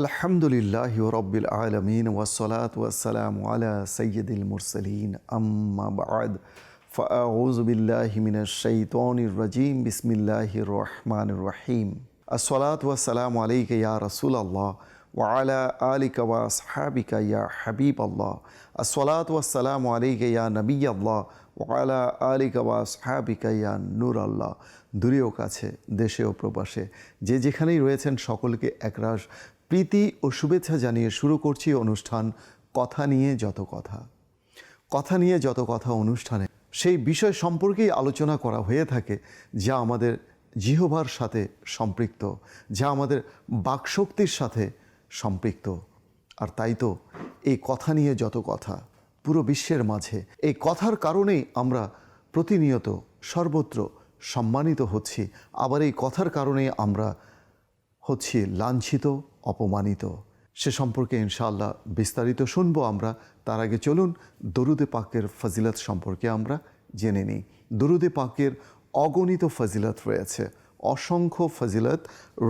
আলহামদুলিল্লাহি রাব্বিল আলামিন ওয়াসসালাতু ওয়াসসালামু আলা সাইয়্যিদিল মুরসালিন আম্মা বা'দ ফাআউযু বিল্লাহি মিনাশ শাইতানির রাজীম বিসমিল্লাহির রহমানির রহিম আসসালাতু ওয়াসসালামু আলাইকা ইয়া রাসূলাল্লাহ ওয়া আলা আলিকা ওয়া আসহাবিকা ইয়া হাবিবাল্লাহ আসসালাতু ওয়াসসালামু আলাইকা ইয়া নবিয়াল্লাহ ওয়া আলা আলিকা ওয়া আসহাবিকা ইয়া নূরাল্লাহ। দূরে ও কাছে, দেশে ও প্রবাসে, যে যেখানেই রয়েছেন সকলকে একরাশ প্রীতি ও শুভেচ্ছা জানিয়ে শুরু করছি অনুষ্ঠান কথা নিয়ে যত কথা। কথা নিয়ে যত কথা অনুষ্ঠানে সেই বিষয় সম্পর্কেই আলোচনা করা হয়ে থাকে যা আমাদের জিহ্বার সাথে সম্পৃক্ত, যা আমাদের বাকশক্তির সাথে সম্পৃক্ত। আর তাই তো এই কথা নিয়ে যত কথা পুরো বিশ্বের মাঝে, এই কথার কারণেই আমরা প্রতিনিয়ত সর্বত্র সম্মানিত হচ্ছি, আবার এই কথার কারণেই আমরা হচ্ছি লাঞ্ছিত, অপমানিত। সে সম্পর্কে ইনশাআল্লাহ বিস্তারিত শুনবো আমরা। তার আগে চলুন দরুদে পাকের ফজিলত সম্পর্কে আমরা জেনে নিই। দরুদে পাকের অগণিত ফজিলত রয়েছে, অসংখ্য ফজিলত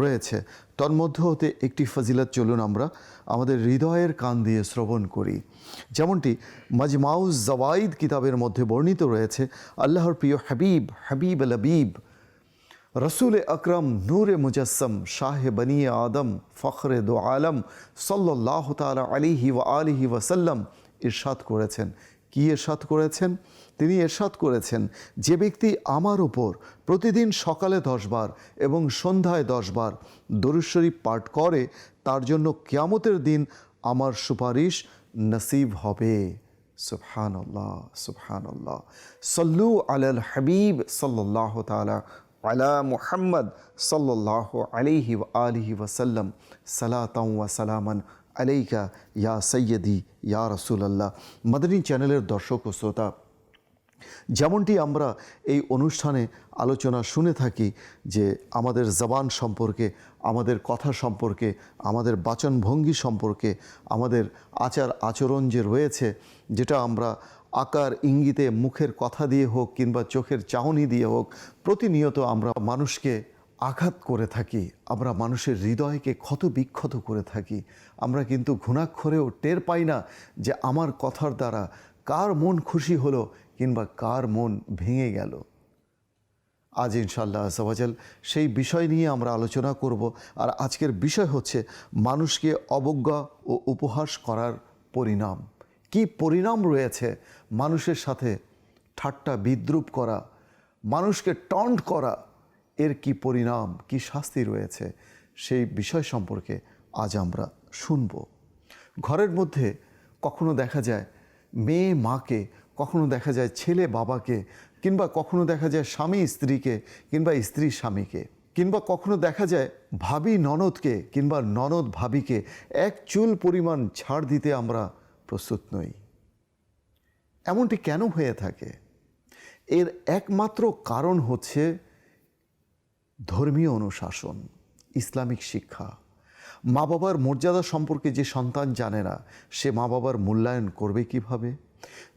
রয়েছে। তন্মধ্য হতে একটি ফজিলত চলুন আমরা আমাদের হৃদয়ের কান দিয়ে শ্রবণ করি। যেমনটি মাজমাউজ জাওয়াইদ কিতাবের মধ্যে বর্ণিত রয়েছে, আল্লাহর প্রিয় হাবিব লবিব রসুল আকরম নূরে মুজস্সম শাহ বনিয়ে আদম ফখরে দো আলম সাল্লাল্লাহু তাআলা আলাইহি ওয়া আলিহি ওয়াসাল্লাম ইরশাদ করেছেন। কি ইরশাদ করেছেন? তিনি ইরশাদ করেছেন, যে ব্যক্তি আমার উপর প্রতিদিন সকালে 10 বার এবং সন্ধ্যায় 10 বার দরুদ শরীফ পাঠ করে তার জন্য কিয়ামতের দিন আমার সুপারিশ নসিব হবে। সুবহানাল্লাহ, সুবহানাল্লাহ। সল্লু আলাল হাবিব সাল্লাল্লাহু তাআলা আলা মুহাম্মদ সাল্লাল্লাহু আলাইহি ওয়া আলিহি ওয়াসাল্লাম সালাতান ওয়া সালামান আলাইকা ইয়া সাইয়্যিদি ইয়া রাসূলুল্লাহ। মাদানী চ্যানেলের দর্শক ও শ্রোতা, যেমনটি আমরা এই অনুষ্ঠানে আলোচনা শুনে থাকি যে আমাদের জবান সম্পর্কে, আমাদের কথা সম্পর্কে, আমাদের বাচনভঙ্গি সম্পর্কে, আমাদের আচার আচরণ যে রয়েছে, যেটা আমরা আকার ইঙ্গিতে মুখের কথা দিয়ে হোক কিংবা চোখের চাহনি দিয়ে হোক প্রতিনিয়ত আমরা মানুষকে আঘাত করে থাকি, আমরা মানুষের হৃদয়কে ক্ষত বিক্ষত করে থাকি। আমরা কিন্তু ঘুণাক্ষরেও টের পাই না যে আমার কথার দ্বারা কার মন খুশি হলো কিংবা কার মন ভেঙে গেল। আজ ইনশাআল্লাহ আযাওয়াজাল সেই বিষয় নিয়ে আমরা আলোচনা করব। আর আজকের বিষয় হচ্ছে মানুষকে অবজ্ঞা ও উপহাস করার পরিণাম। কি পরিণাম রয়েছে মানুষের সাথে ঠাট্টা বিদ্রূপ করা, মানুষকে টন্ট করা, এর কি পরিণাম, কি শাস্তি রয়েছে, সেই বিষয় সম্পর্কে আজ আমরা শুনব। ঘরের মধ্যে কখনো দেখা যায় মেয়ে মাকে, কখনো দেখা যায় ছেলে বাবাকে, কিংবা কখনো দেখা যায় স্বামী স্ত্রীকে, কিংবা স্ত্রী স্বামীকে, কিংবা কখনো দেখা যায় ভাবি ননদকে কিংবা ননদ ভাবিকে এক চুল পরিমাণ ছাড় দিতে আমরা প্রস্তুত নই। এমনটি কেন হয়ে থাকে? এর একমাত্র কারণ হচ্ছে ধর্মীয় অনুশাসন, ইসলামিক শিক্ষা। মা বাবার মর্যাদা সম্পর্কে যে সন্তান জানে না, সে মা বাবার মূল্যায়ন করবে কিভাবে?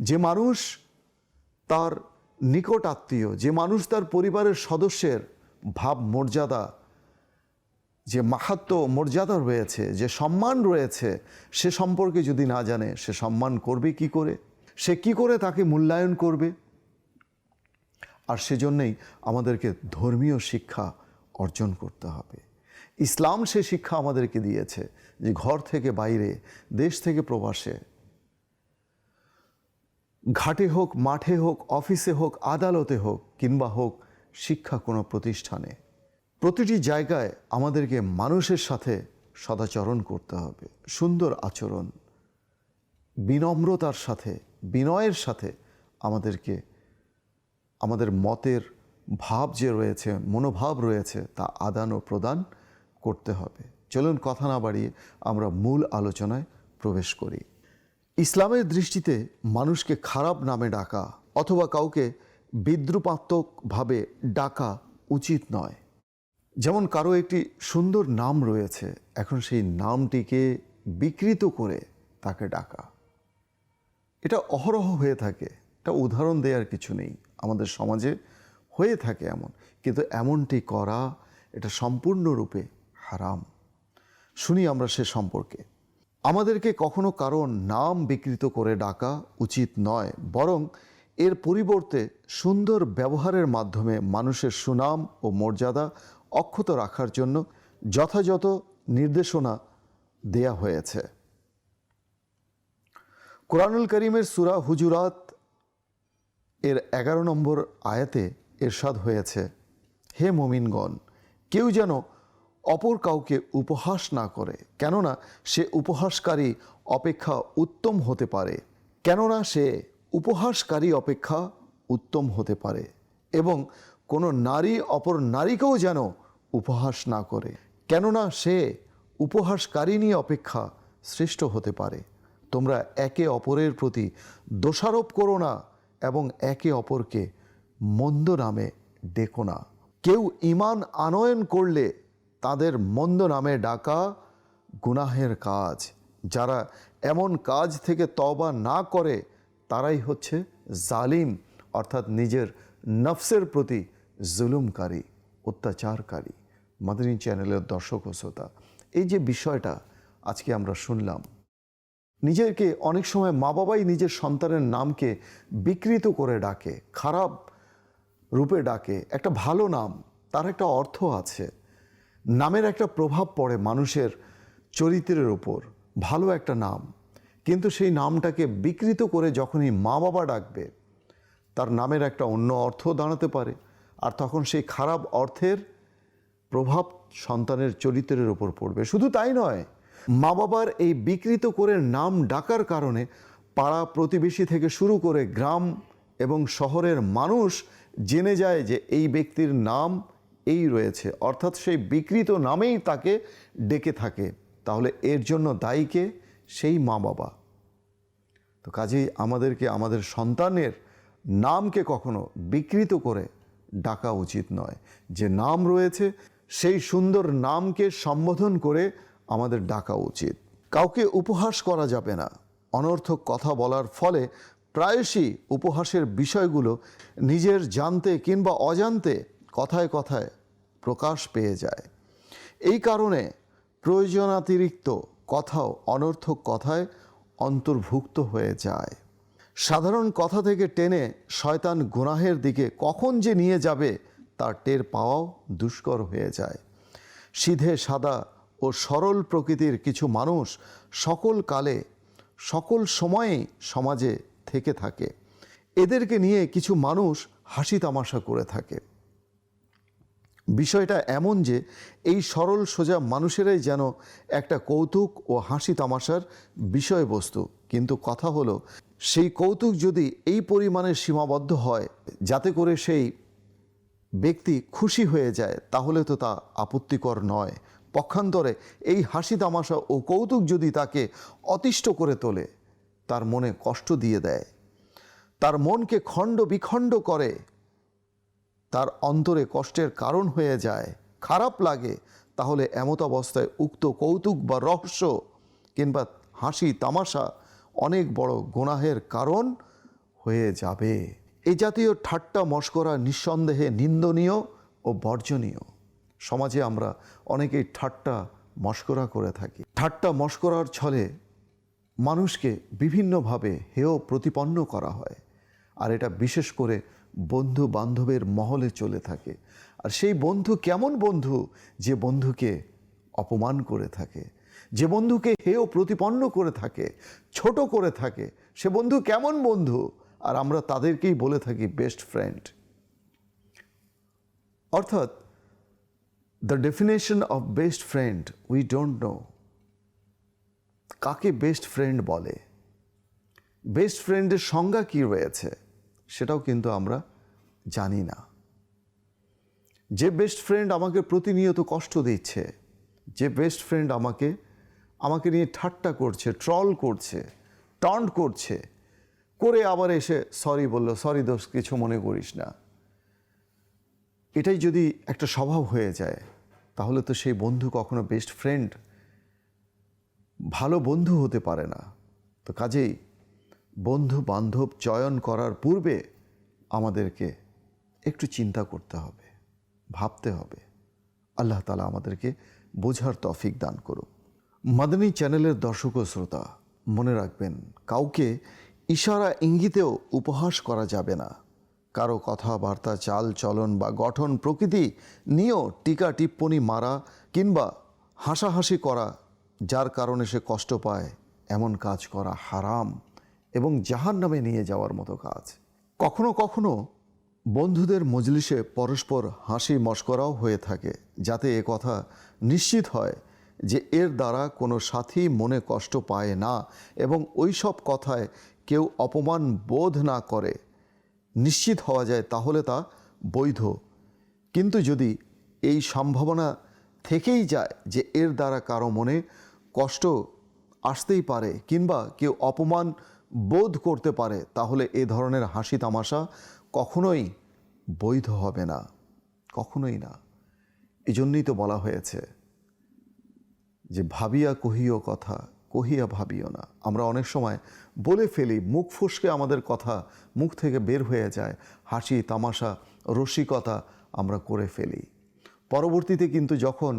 যে মানুষ তার নিকট আত্মীয়, যে মানুষ তার পরিবারের সদস্যের ভাব মর্যাদা, যে মাহাত্ম্য মর্যাদা রয়েছে, যে সম্মান রয়েছে, সে সম্পর্কে যদি না জানে, সে সম্মান করবে কি করে? সে কি করে তাকে মূল্যায়ন করবে? আর সেজন্যই আমাদেরকে ধর্মীয় শিক্ষা অর্জন করতে হবে। ইসলাম সে শিক্ষা আমাদেরকে দিয়েছে যে ঘর থেকে বাইরে, দেশ থেকে প্রবাসে, ঘাটে হোক, মাঠে হোক, অফিসে হোক, আদালতে হোক, কিংবা হোক শিক্ষা কোনো প্রতিষ্ঠানে, প্রতিটি জায়গায় আমাদেরকে মানুষের সাথে সদাচরণ করতে হবে। সুন্দর আচরণ, বিনম্রতার সাথে, বিনয়ের সাথে আমাদেরকে আমাদের মতের ভাব যে রয়েছে, মনোভাব রয়েছে, তা আদান ও প্রদান করতে হবে। চলুন কথা না বাড়িয়ে আমরা মূল আলোচনায় প্রবেশ করি। ইসলামের দৃষ্টিতে মানুষকে খারাপ নামে ডাকা অথবা কাউকে বিদ্রুপাত্মকভাবে ডাকা উচিত নয়। যেমন কারো একটি সুন্দর নাম রয়েছে, এখন সেই নামটিকে বিকৃত করে তাকে ডাকা, এটা অহরহ হয়ে থাকে। এটা উদাহরণ দেওয়ার কিছু নেই, আমাদের সমাজে হয়ে থাকে এমন। কিন্তু এমনটি করা এটা সম্পূর্ণরূপে হারাম। শুনি আমরা সে সম্পর্কে। আমাদেরকে কখনো কারো নাম বিকৃত করে ডাকা উচিত নয়, বরং এর পরিবর্তে সুন্দর ব্যবহারের মাধ্যমে মানুষের সুনাম ও মর্যাদা অক্ষত রাখার জন্য যথাযথ নির্দেশনা দেয়া হয়েছে। কোরআনুল করিমের সূরা হুজুরাত এর 11 নম্বর আয়াতে ইরশাদ হয়েছে, হে মুমিনগণ, কেউ যেন অপর কাউকে উপহাস না করে, কেননা সে উপহাসকারী অপেক্ষা উত্তম হতে পারে এবং কোনো নারী অপর নারীকেও যেন উপহাস না করে, কেননা সে উপহাসকারিণী অপেক্ষা শ্রেষ্ঠ হতে পারে। তোমরা একে অপরের প্রতি দোষারোপ করো না এবং একে অপরকে মন্দ নামে ডেকো না। কেউ ঈমান আনয়ন করলে তাদের মন্দ নামে ডাকা গুনাহের কাজ। যারা এমন কাজ থেকে তওবা না করে তারাই হচ্ছে জালিম, অর্থাৎ নিজের নফসের প্রতি জুলুমকারী, অত্যাচারকারী। মাদানী চ্যানেলের দর্শক ও শ্রোতা, এই যে বিষয়টা আজকে আমরা শুনলাম, নিজেকে অনেক সময় মা বাবাই নিজের সন্তানের নামকে বিকৃত করে ডাকে, খারাপ রূপে ডাকে। একটা ভালো নাম, তার একটা অর্থ আছে, নামের একটা প্রভাব পড়ে মানুষের চরিত্রের উপর, ভালো একটা নাম, কিন্তু সেই নামটাকে বিকৃত করে যখনই মা বাবা ডাকবে, তার নামের একটা অন্য অর্থ দাঁড়াতে পারে, আর তখন সেই খারাপ অর্থের প্রভাব সন্তানের চরিত্রের উপর পড়বে। শুধু তাই নয়, মা বাবার এই বিকৃত করে নাম ডাকার কারণে পাড়া প্রতিবেশী থেকে শুরু করে গ্রাম এবং শহরের মানুষ জেনে যায় যে এই ব্যক্তির নাম এই রয়েছে, অর্থাৎ সেই বিকৃত নামেই তাকে ডেকে থাকে। তাহলে এর জন্য দায়ী কে? সেই মা বাবা। তো কাজেই আমাদেরকে আমাদের সন্তানের নামকে কখনো বিকৃত করে ডাকা উচিত নয়। যে নাম রয়েছে সেই সুন্দর নামকে সম্বোধন করে আমাদের ডাকা উচিত। কাউকে উপহাস করা যাবে না। অনর্থক কথা বলার ফলে প্রায়শই উপহাসের বিষয়গুলো নিজের জানতে কিংবা অজান্তে কথায় কথায় প্রকাশ পেয়ে যায়। এই কারণে প্রয়োজনাতিরিক্ত কথাও অনর্থক কথায় অন্তর্ভুক্ত হয়ে যায়। সাধারণ কথা থেকে টেনে শয়তান গুনাহের দিকে কখন যে নিয়ে যাবে তার টের পাওয়াও দুষ্কর হয়ে যায়। সিধে সাদা ও সরল প্রকৃতির কিছু মানুষ সকল কালে সকল সময়েই সমাজে থেকে থাকে। এদেরকে নিয়ে কিছু মানুষ হাসি তামাশা করে থাকে। বিষয়টা এমন যে এই সরল সোজা মানুষেরাই যেন একটা কৌতুক ও হাসি তামাশার বিষয়বস্তু। কিন্তু কথা হলো, সেই কৌতুক যদি এই পরিমাণে সীমাবদ্ধ হয় যাতে করে সেই ব্যক্তি খুশি হয়ে যায়, তাহলে তো তা আপত্তিকর নয়। পক্ষান্তরে এই হাসি তামাশা ও কৌতুক যদি তাকে অতিষ্ঠ করে তোলে, তার মনে কষ্ট দিয়ে দেয়, তার মনকে খণ্ড বিখণ্ড করে, তার অন্তরে কষ্টের কারণ হয়ে যায়, খারাপ লাগে, তাহলে এমত অবস্থায় উক্ত কৌতুক বা রহস্য কিংবা হাসি তামাশা অনেক বড় গুনাহের কারণ হয়ে যাবে। এই জাতীয় ঠাট্টা মশকরা নিঃসন্দেহে নিন্দনীয় ও বর্জনীয়। সমাজে আমরা অনেকেই ঠাট্টা মশকরা করে থাকি। ঠাট্টা মশকরার ছলে মানুষকে বিভিন্নভাবে হেয় প্রতিপন্ন করা হয়, আর এটা বিশেষ করে বন্ধু বান্ধবের মহলে চলে থাকে। আর সেই বন্ধু কেমন বন্ধু? যে বন্ধুকে অপমান করে থাকে, যে বন্ধুকে হেয় প্রতিপন্ন করে থাকে, ছোট করে থাকে, সে বন্ধু কেমন বন্ধু? আর আমরা তাদেরকেই বলে থাকি বেস্ট ফ্রেন্ড। অর্থাৎ the definition of best friend we don't know. কাকে বেস্ট ফ্রেন্ড বলে, বেস্ট ফ্রেন্ডের সংজ্ঞা কী রয়েছে সেটাও কিন্তু আমরা জানি না। যে বেস্ট ফ্রেন্ড আমাকে প্রতিনিয়ত কষ্ট দিচ্ছে, যে বেস্ট ফ্রেন্ড আমাকে নিয়ে ঠাট্টা করছে, ট্রল করছে, টন্ট করছে, করে আবার এসে সরি বলল, সরি দোস্ত কিছু মনে করিস না, এটাই যদি একটা স্বভাব হয়ে যায়, তাহলে তো সেই বন্ধু কখনো বেস্ট ফ্রেন্ড, ভালো বন্ধু হতে পারে না। তো কাজেই বন্ধু বান্ধব চয়ন করার পূর্বে আমাদেরকে একটু চিন্তা করতে হবে, ভাবতে হবে। আল্লাহ তাআলা আমাদেরকে বোঝার তৌফিক দান করুন। মাদানী চ্যানেলের দর্শক ও শ্রোতা, মনে রাখবেন, কাউকে ইশারা ইঙ্গিতেও উপহাস করা যাবে না। কারো কথাবার্তা, চাল চলন বা গঠন প্রকৃতি নিয়েও টিকা টিপ্পনি মারা কিংবা হাসাহাসি করা, যার কারণে সে কষ্ট পায়, এমন কাজ করা হারাম এবং জাহান্নামে নিয়ে যাওয়ার মতো কাজ। কখনো কখনো বন্ধুদের মজলিসে পরস্পর হাসি মশকরাও হয়ে থাকে, যাতে এ কথা নিশ্চিত হয় যে এর দ্বারা কোনো সাথী মনে কষ্ট পায় না এবং ওই সব কথায় কেউ অপমান বোধ না করে নিশ্চিত হওয়া যায়, তাহলে তা বৈধ। কিন্তু যদি এই সম্ভাবনা থেকেই যায় যে এর দ্বারা কারো মনে কষ্ট আসতেই পারে কিংবা কেউ অপমান বোধ করতে পারে, তাহলে এ ধরনের হাসি তামাশা কখনোই বৈধ হবে না, কখনোই না। এজন্যই তো বলা হয়েছে যে ভাবিয়া কহিও কথা, কহিয়া ভাবিও না। আমরা অনেক সময় বলে ফেলি, মুখ ফসকে আমাদের কথা মুখ থেকে বের হয়ে যায়, হাসি তামাশা রসিকতা আমরা করে ফেলি। পরবর্তীতে কিন্তু যখন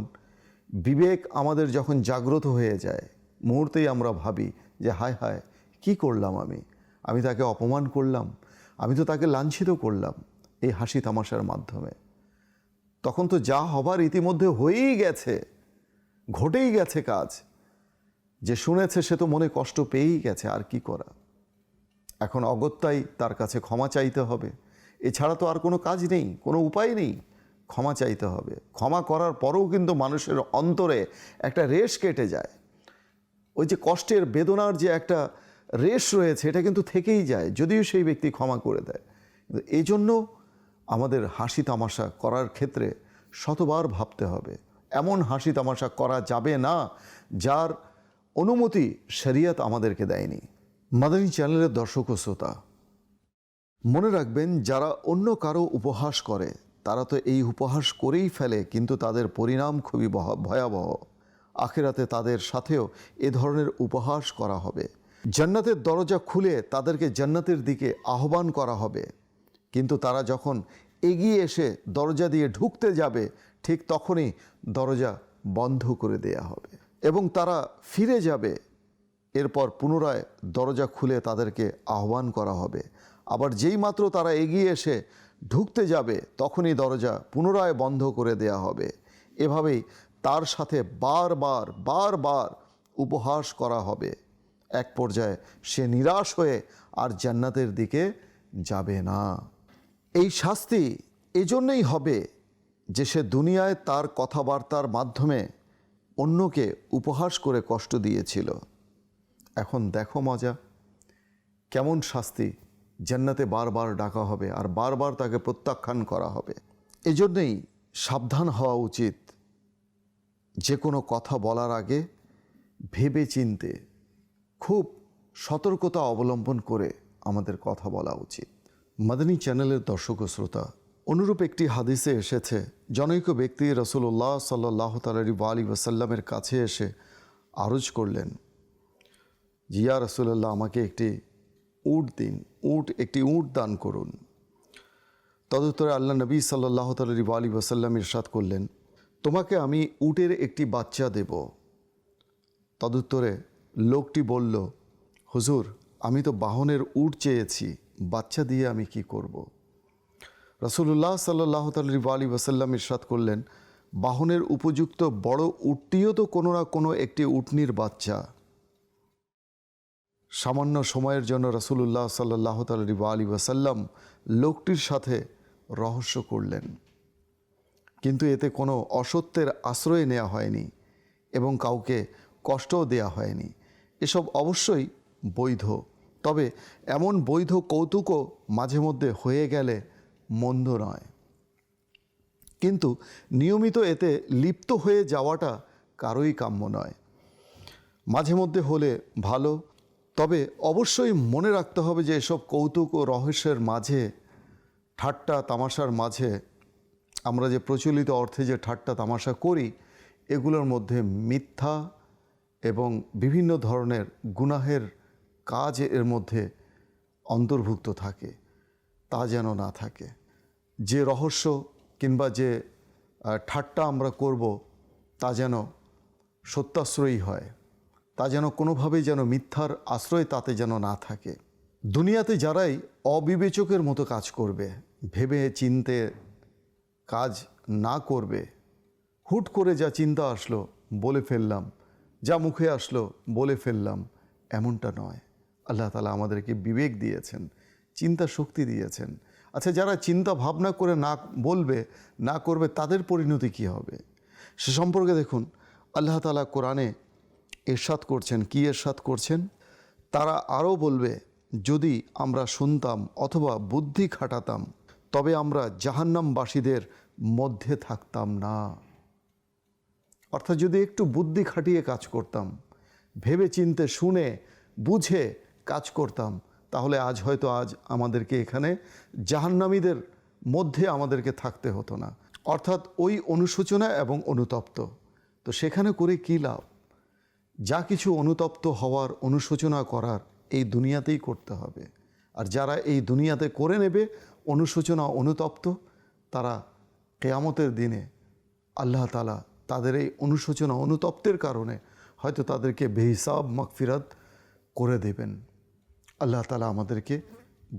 বিবেক আমাদের যখন জাগ্রত হয়ে যায়, মুহূর্তেই আমরা ভাবি যে হায় হায়, কি করলাম আমি তাকে অপমান করলাম, আমি তো তাকে লাঞ্ছিত করলাম এই হাসি তামাশার মাধ্যমে। তখন তো যা হবার ইতিমধ্যে হয়েই গেছে, ঘটেই গেছে কাজ। যে শুনেছে সে তো মনে কষ্ট পেয়েই গেছে, আর কি করা। এখন অগত্যাই তার কাছে ক্ষমা চাইতে হবে, এছাড়া তো আর কোনো কাজ নেই, কোনো উপায় নেই। ক্ষমা চাইতে হবে। ক্ষমা করার পরেও কিন্তু মানুষের অন্তরে একটা রেশ কেটে যায়, ওই যে কষ্টের বেদনার যে একটা রেশ রয়েছে, এটা কিন্তু থেকেই যায় যদিও সেই ব্যক্তি ক্ষমা করে দেয়। কিন্তু এই জন্য আমাদের হাসি তামাশা করার ক্ষেত্রে শতবার ভাবতে হবে। এমন হাসি তামাশা করা যাবে না যার অনুমতি শরিয়ত আমাদেরকে দেয়নি। মাদানী চ্যানেলের দর্শক ও শ্রোতা, মনে রাখবেন, যারা অন্য কারো উপহাস করে তারা তো এই উপহাস করেই ফেলে, কিন্তু তাদের পরিণাম খুবই ভয়াবহ। আখিরাতে তাদের সাথেও এ ধরনের উপহাস করা হবে। জান্নাতের দরজা খুলে তাদেরকে জান্নাতের দিকে আহ্বান করা হবে, কিন্তু তারা যখন এগিয়ে এসে দরজা দিয়ে ঢুকতে যাবে, ঠিক তখনই দরজা বন্ধ করে দেয়া হবে এবং তারা ফিরে যাবে। এরপর পুনরায় দরজা খুলে তাদেরকে আহ্বান করা হবে। আবার যেই মাত্র তারা এগিয়ে এসে ঢুকতে যাবে, তখনই দরজা পুনরায় বন্ধ করে দেয়া হবে। এভাবেই তার সাথে বারবার বারবার উপহাস করা হবে। এক পর্যায়ে সে নিরাশ হয়ে আর জান্নাতের দিকে যাবে না। এই শাস্তি এজন্যই হবে যে সে দুনিয়ায় তার কথাবার্তার মাধ্যমে অন্যকে উপহাস করে কষ্ট দিয়েছিল। এখন দেখো মজা, কেমন শাস্তি। জান্নাতে বারবার ডাকা হবে আর বারবার তাকে প্রত্যাখ্যান করা হবে। এজন্যই সাবধান হওয়া উচিত। যে কোনো কথা বলার আগে ভেবে চিন্তে, খুব সতর্কতা অবলম্বন করে আমাদের কথা বলা উচিত। মাদানী চ্যানেলের দর্শক ও শ্রোতা, অনুরূপ একটি হাদিসে এসেছে, জনৈক ব্যক্তি রাসূলুল্লাহ সাল্লাল্লাহু আলাইহি ওয়াসাল্লামের কাছে এসে আরজ করলেন, জিয়া রাসূলুল্লাহ, আমাকে একটি উট দিন, একটি উট দান করুন। তদুত্তরে আল্লাহ নবী সাল্লাল্লাহু আলাইহি ওয়াসাল্লাম ইরশাদ করলেন, তোমাকে আমি উটের একটি বাচ্চা দেব। তদুত্তরে লোকটি বলল, হুজুর, আমি তো বাহনের উট চেয়েছি, বাচ্চা দিয়ে আমি কি করব? রাসূলুল্লাহ সাল্লাল্লাহু আলাইহি ওয়াসাল্লাম ইরশাদ করলেন, বাহনের উপযুক্ত বড় উটটিও তো কোনো না কোনো একটি উটনির বাচ্চা। সামান্য সময়ের জন্য রাসূলুল্লাহ সাল্লাল্লাহু আলাইহি ওয়াসাল্লাম লোকটির সাথে রহস্য করলেন, কিন্তু এতে কোনো অসত্যের আশ্রয় নেওয়া হয়নি এবং কাউকে কষ্টও দেয়া হয়নি। এসব অবশ্যই বৈধ, তবে এমন বৈধ কৌতুকও মাঝে মধ্যে হয়ে গেলে মন্দ নয়, কিন্তু নিয়মিত এতে লিপ্ত হয়ে যাওয়াটা কারোই কাম্য নয়। মাঝে মধ্যে হলে ভালো, তবে অবশ্যই মনে রাখতে হবে যে এসব কৌতুক ও রহস্যের মাঝে, ঠাট্টা তামাশার মাঝে, আমরা যে প্রচলিত অর্থে যে ঠাট্টা তামাশা করি, এগুলোর মধ্যে মিথ্যা এবং বিভিন্ন ধরনের গুনাহের কাজ এর মধ্যে অন্তর্ভুক্ত থাকে, তা যেন না থাকে। যে রহস্য কিংবা যে ঠাট্টা আমরা করব, তা যেন সত্যাশ্রয়ী হয়, তা যেন কোনোভাবেই যেন মিথ্যার আশ্রয় তাতে যেন না থাকে। দুনিয়াতে যারাই অবিবেচকের মতো কাজ করবে, ভেবে চিনতে কাজ না করবে, হুট করে যা চিন্তা আসলো বলে ফেললাম, যা মুখে আসলো বলে ফেললাম, এমনটা নয়। আল্লাহ তাআলা আমাদেরকে বিবেক দিয়েছেন, চিন্তা শক্তি দিয়েছেন। আচ্ছা, যারা চিন্তা ভাবনা করে না বলবে, না করবে, তাদের পরিণতি কী হবে সে সম্পর্কে দেখুন আল্লাহ তাআলা কোরআনে ইরশাদ করছেন। কি ইরশাদ করছেন? তারা আরও বলবে, যদি আমরা শুনতাম অথবা বুদ্ধি খাটাতাম তবে আমরা জাহান্নামবাসীদের মধ্যে থাকতাম না। অর্থাৎ যদি একটু বুদ্ধি খাটিয়ে কাজ করতাম, ভেবে চিনতে শুনে বুঝে কাজ করতাম, তাহলে আজ আমাদেরকে এখানে জাহান্নামীদের মধ্যে আমাদেরকে থাকতে হতো না। অর্থাৎ ওই অনুশোচনা এবং অনুতপ্ত, তো সেখানে করে কী লাভ? যা কিছু অনুতপ্ত হওয়ার, অনুশোচনা করার এই দুনিয়াতেই করতে হবে। আর যারা এই দুনিয়াতে করে নেবে অনুশোচনা, অনুতপ্ত, তারা কিয়ামতের দিনে আল্লাহ তাআলা তাদের এই অনুশোচনা, অনুতপ্তের কারণে হয়তো তাদেরকে বেহিসাব মাগফিরাত করে দেবেন। আল্লাহ তাআলা আমাদেরকে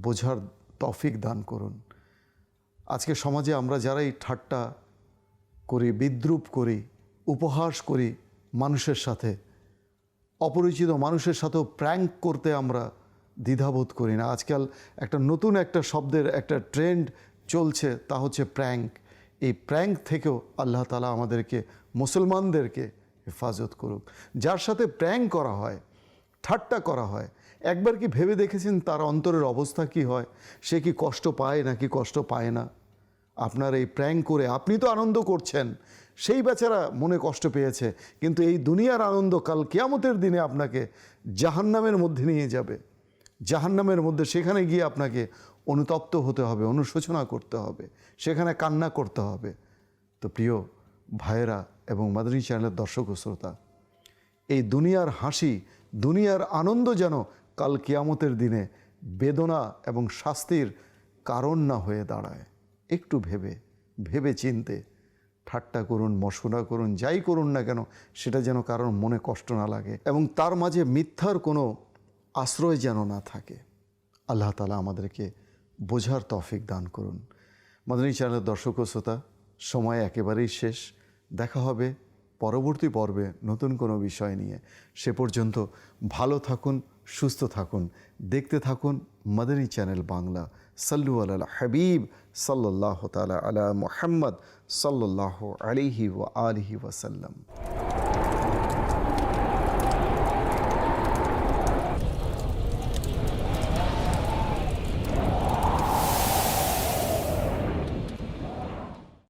বোঝার তৌফিক দান করুন। আজকে সমাজে আমরা যারা এই ঠাট্টা করি, বিদ্রূপ করি, উপহাস করি মানুষের সাথে, অপরিচিত মানুষের সাথেও প্র্যাঙ্ক করতে আমরা দ্বিধাবোধ করি না। আজকাল একটা নতুন একটা শব্দের একটা ট্রেন্ড চলছে, তা হচ্ছে প্র্যাঙ্ক। এই প্র্যাঙ্ক থেকেও আল্লাহ তাআলা আমাদেরকে, মুসলমানদেরকে হেফাজত করুক। যার সাথে প্র্যাঙ্ক করা হয়, ঠাট্টা করা হয়, একবার কি ভেবে দেখেছেন তার অন্তরের অবস্থা কি হয়? সে কি কষ্ট পায় নাকি কষ্ট পায় না? আপনার এই প্র্যাঙ্ক করে আপনি তো আনন্দ করছেন, সেই বেচারা মনে কষ্ট পেয়েছে, কিন্তু এই দুনিয়ার আনন্দ কাল কিয়ামতের দিনে আপনাকে জাহান্নামের মধ্যে নিয়ে যাবে। জাহান্নামের মধ্যে, সেখানে গিয়ে আপনাকে অনুতপ্ত হতে হবে, অনুশোচনা করতে হবে, সেখানে কান্না করতে হবে। তো প্রিয় ভাইয়েরা এবং মাদানী চ্যানেলের দর্শক ও শ্রোতা, এই দুনিয়ার হাসি, দুনিয়ার আনন্দ যেন কাল কিয়ামতের দিনে বেদনা এবং শাস্তির কারণ না হয়ে দাঁড়ায়। একটু ভেবে চিনতে ঠাট্টা করুন, মশকরা করুন, যাই করুন না কেন, সেটা যেন কারোর মনে কষ্ট না লাগে এবং তার মাঝে মিথ্যার কোনো আশ্রয় যেন না থাকে। আল্লাহ তাআলা আমাদেরকে বোঝার তৌফিক দান করুন। মাদানী চ্যানেলের দর্শক ও শ্রোতা, সময় একেবারেই শেষ। দেখা হবে পরবর্তী পর্বে নতুন কোনো বিষয় নিয়ে। সে পর্যন্ত ভালো থাকুন, সুস্থ থাকুন, দেখতে থাকুন মাদানী চ্যানেল বাংলা। সাল্লু আলা হাবিব সাল্লাল্লাহু তাআলা আলা মুহাম্মদ সাল্লাল্লাহু আলাইহি ওয়া আলিহি ওয়াসাল্লাম।